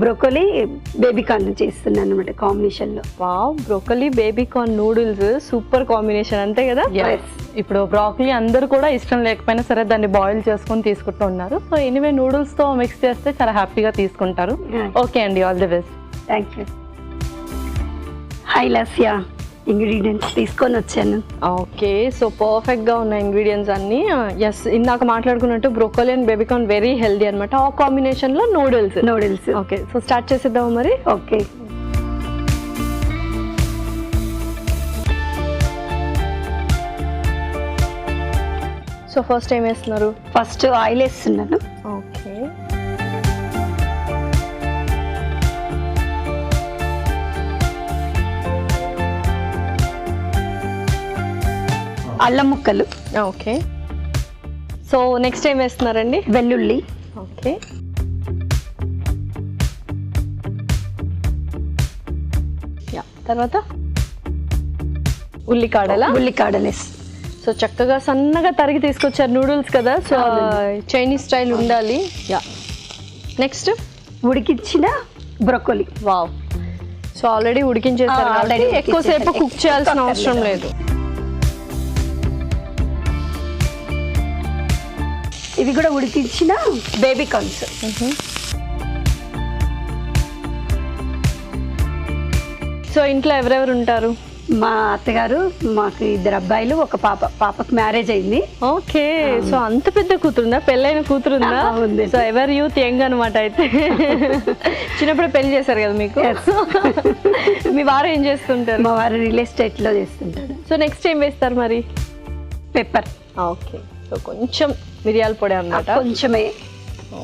Broccoli baby corn చేస్తున్నాను అనమాట combination లో. Wow, broccoli baby corn noodles super combination అంతే కదా. ఇప్పుడు బ్రోకలీ అందరూ కూడా ఇష్టం లేకపోయినా సరే దాన్ని బాయిల్ చేసుకొని తీసుకుంటూ ఉన్నారు. సో ఎనీవే నూడిల్స్ తో మిక్స్ చేస్తే చాలా హ్యాపీగా తీసుకుంటారు. ఓకే అండి, all the best. Thank you. Hi Lasya, ingredients తీసుకొని వచ్చాను. ఓకే, సో పర్ఫెక్ట్ గా ఉన్న ఇంగ్రీడియంట్స్ అన్ని. ఎస్, ఇందాక మాట్లాడుకున్నట్టు broccoli and baby corn very healthy అనమాట. ఆ కాంబినేషన్ లో నూడిల్స్. ఓకే, సో స్టార్ట్ చేసేద్దాము మరి. ఓకే, సో ఫస్ట్ ఏం వేస్తున్నారు? ఫస్ట్ ఆయిల్ వేస్తున్నాను. ఓకే, అల్లం ముక్కలు. ఓకే, సో నెక్స్ట్ ఏం వేస్తున్నారండి? వెల్లుల్లి. ఓకే, తర్వాత ఉల్లికాడలు. సో చక్కగా సన్నగా తరిగి తీసుకొచ్చారు నూడిల్స్ కదా, సో చైనీస్ స్టైల్ ఉండాలి. యా, నెక్స్ట్ ఉడికించిన బ్రోకోలీ. వావ్, సో ఆల్రెడీ ఉడికించేసారు కాబట్టి ఎక్కువసేపు కుక్ చేయాల్సిన అవసరం లేదు. ఇవి కూడా ఉడికించిన బేబీ కార్న్స్. సో ఇంట్లో ఎవరెవరు ఉంటారు? మా అత్తగారు, మాకు 2 అబ్బాయిలు, ఒక పాపకు మ్యారేజ్ అయింది. ఓకే, సో అంత పెద్ద కూతురుందా? పెళ్ళైన కూతురుందా? సో ఎవరు యూత్ యంగ్ అనమాట. అయితే చిన్నప్పుడే పెళ్లి చేశారు కదా మీకు. మీ వారు ఏం చేస్తుంటారు? మా వారు రియల్ ఎస్టేట్ లో చేస్తుంటారు. సో నెక్స్ట్ ఏం వేస్తారు మరి? పెప్పర్. ఓకే, సో కొంచెం మిరియాల పొడి అన్నమాట. కొంచెమే.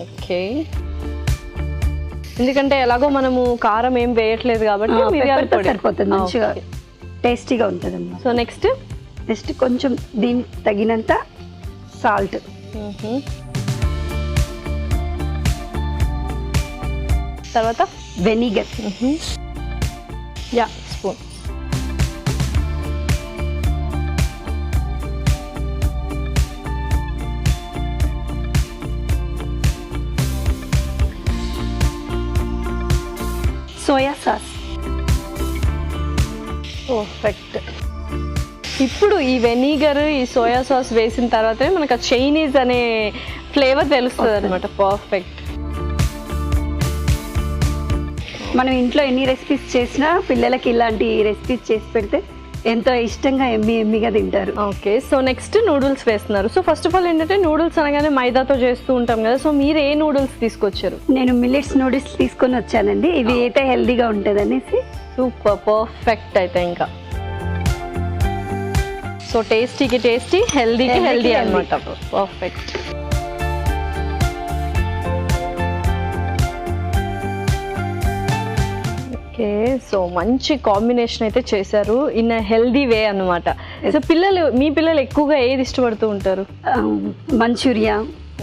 ఓకే, ఎందుకంటే ఎలాగో మనము కారం ఏం వేయట్లేదు కాబట్టి మిరియాల పొడి సరిపోతుంది, మంచిగా టేస్టీగా ఉంటుంది అన్నమాట. సో నెక్స్ట్ కొంచెం దీనికి తగినంత సాల్ట్. తర్వాత vinegar. Yeah, spoon. Soya sauce. Perfect. ఇప్పుడు ఈ వెనిగర్, ఈ సోయా సాస్ వేసిన తర్వాతనే మనకు ఆ చైనీస్ అనే ఫ్లేవర్ తెలుస్తుంది అనమాట. పర్ఫెక్ట్. మనం ఇంట్లో ఎన్ని రెసిపీస్ చేసినా పిల్లలకి ఇలాంటి రెసిపీస్ చేసి పెడితే ఎంతో ఇష్టంగా ఎమ్మిగా తింటారు. ఓకే, సో నెక్స్ట్ నూడిల్స్ వేస్తున్నారు. సో ఫస్ట్ ఆఫ్ ఆల్ ఏంటంటే నూడిల్స్ అనగానే మైదాతో చేస్తూ ఉంటాం కదా, సో మీరు ఏ నూడిల్స్ తీసుకొచ్చారు? నేను మిల్లెట్స్ నూడిల్స్ తీసుకొని వచ్చానండి. ఇవి అయితే హెల్దీగా ఉంటుంది అనేసి. Super, perfect. అయితే ఇంకా సో టేస్టీకి టేస్టీ, హెల్దీకి హెల్దీ అనమాట. పర్ఫెక్ట్. ఓకే, సో మంచి కాంబినేషన్ అయితే చేశారు ఇన్ హెల్దీ వే అన్నమాట. సో మీ పిల్లలు ఎక్కువగా ఏది ఇష్టపడుతూ ఉంటారు? Manchuria.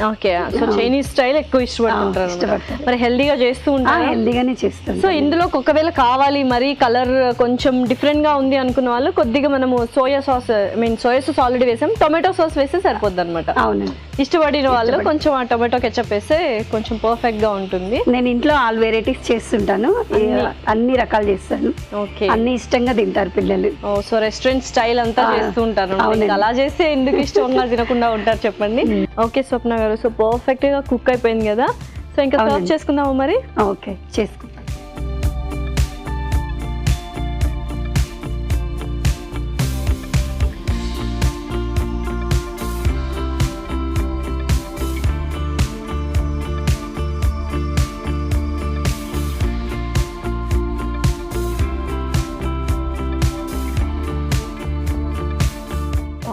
Okay, so Chinese style ఎక్కువ ఇష్టపడుతుంటారు. మరి హెల్దీగా చేస్తూ ఉంటారు? హెల్దీగానే చేస్తాం. సో ఇందులో ఒకవేళ కావాలి మరి కలర్ కొంచెం డిఫరెంట్ గా ఉంది అనుకున్న వాళ్ళు కొద్దిగా మనము సోయా సాస్ ఆల్రెడీ వేసాం, టొమాటో సాస్ వేస్తే సరిపోద్ది అనమాట. అవునండి, ఇష్టపడిన వాళ్ళు కొంచెం ఆ టొమాటో కెచప్ వేస్తే కొంచెం పర్ఫెక్ట్ గా ఉంటుంది. నేను ఇంట్లో ఆల్ వెరైటీస్ చేస్తుంటాను, అన్ని రకాలు చేస్తాను. ఓకే, అన్ని ఇష్టంగా తింటారు పిల్లలు. సో రెస్టారెంట్ స్టైల్ అంతా చేస్తూ ఉంటారు. అలా చేస్తే ఎందుకు ఇష్టంగా తినకుండా ఉంటారు చెప్పండి. ఓకే స్వప్న గారు, సో పర్ఫెక్ట్ గా కుక్ అయిపోయింది కదా, సో ఇంకా సర్వ్ చేసుకుందాము మరి. ఓకే, చేసుకుందాం.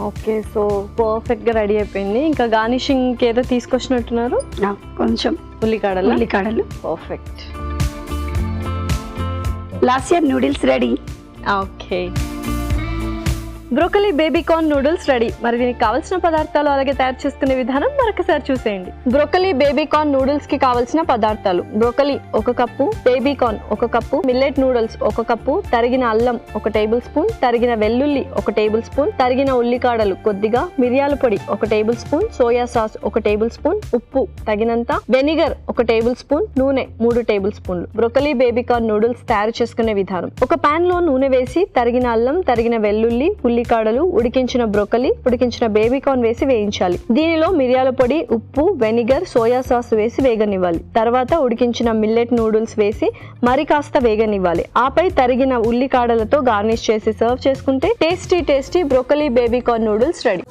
ఓకే, సో పర్ఫెక్ట్ గా రెడీ అయిపోయింది. ఇంకా గార్నిషింగ్ ఏదో తీసుకొచ్చినట్టున్నారు, కొంచెం ఉల్లికాడలు. Perfect. Last year noodles ready. Okay, broccoli baby corn noodles ready. మరి దీనికి కావాల్సిన పదార్థాలు అలాగే తయారు చేసుకునే విధానం మరొకసారి చూసేయండి. బ్రోకలీ బేబీ కార్న్ నూడిల్స్ కి కావాల్సిన పదార్థాలు: broccoli 1 cup, baby corn 1 cup, millet noodles 1 cup, తరిగిన అల్లం 1 టేబుల్ స్పూన్, తరిగిన వెల్లుల్లి 1 టేబుల్ స్పూన్, తరిగిన ఉల్లికాడలు కొద్దిగా, మిరియాల పొడి 1 table spoon, soya sauce 1 table spoon, ఉప్పు తగినంత, వెనిగర్ 1 టేబుల్ స్పూన్, నూనె 3 టేబుల్ స్పూన్లు. బ్రోకలీ బేబీ కార్న్ నూడిల్స్ తయారు చేసుకునే విధానం: ఒక పాన్ లో నూనె వేసి తరిగిన అల్లం, తరిగిన వెల్లుల్లి, ఉల్లికాడలు, ఉడికించిన బ్రోకలీ, ఉడికించిన బేబీ కార్న్ వేసి వేయించాలి. దీనిలో మిరియాల పొడి, ఉప్పు, వెనిగర్, సోయా సాస్ వేసి వేగనివ్వాలి. తర్వాత ఉడికించిన మిల్లెట్ నూడిల్స్ వేసి మరి కాస్త వేగనివ్వాలి. ఆపై తరిగిన ఉల్లికాడలతో గార్నిష్ చేసి సర్వ్ చేసుకుంటే tasty broccoli baby corn noodles ready.